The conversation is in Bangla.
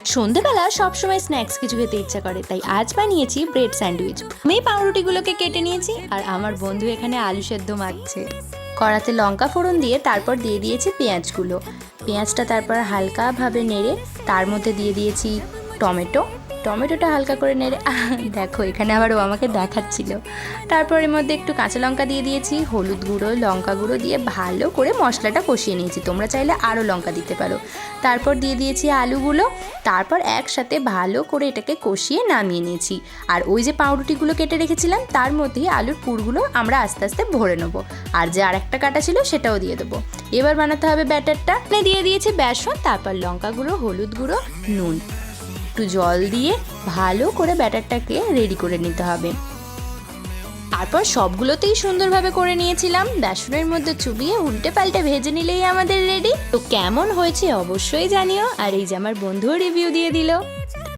সন্ধেবেলা সবসময় স্ন্যাক্স কিছু খেতে ইচ্ছা করে, তাই আজ বানিয়েছি ব্রেড স্যান্ডউইচ। আমি পাউরুটিগুলোকে কেটে নিয়েছি আর আমার বন্ধু এখানে আলু সেদ্ধ মাখছে। কড়াতে লঙ্কা ফোড়ন দিয়ে তারপর দিয়ে দিয়েছি পেঁয়াজগুলো। পেঁয়াজটা তারপর হালকাভাবে নেড়ে তার মধ্যে দিয়ে দিয়েছি টমেটোটা হালকা করে নেড়ে দেখো এখানে আবার ও আমাকে দেখাচ্ছিল। তারপর এর মধ্যে একটু কাঁচা লঙ্কা দিয়ে দিয়েছি, হলুদ গুঁড়ো, লঙ্কা গুঁড়ো দিয়ে ভালো করে মশলাটা কষিয়ে নিয়েছি। তোমরা চাইলে আরও লঙ্কা দিতে পারো। তারপর দিয়ে দিয়েছি আলুগুলো, তারপর একসাথে ভালো করে এটাকে কষিয়ে নামিয়ে নিয়েছি। আর ওই যে পাউরুটিগুলো কেটে রেখেছিলাম তার মধ্যেই আলুর পুরগুলো আমরা আস্তে আস্তে ভরে নেবো। আর যে আরেকটা কাটা ছিল সেটাও দিয়ে দেবো। এবার বানাতে হবে ব্যাটারটা। দিয়ে দিয়েছি বেসন, তারপর লঙ্কা গুঁড়ো, হলুদ গুঁড়ো, নুন, একটু জল দিয়ে ভালো করে ব্যাটারটাকে রেডি করে নিতে হবে। তারপর সবগুলোতেই সুন্দরভাবে করে নিয়েছিলাম। বেসনের মধ্যে চুবিয়ে উল্টে পাল্টে ভেজে নিলেই আমাদের রেডি। তো কেমন হয়েছে অবশ্যই জানিও। আর এই যে আমার বন্ধুও রিভিউ দিয়ে দিল।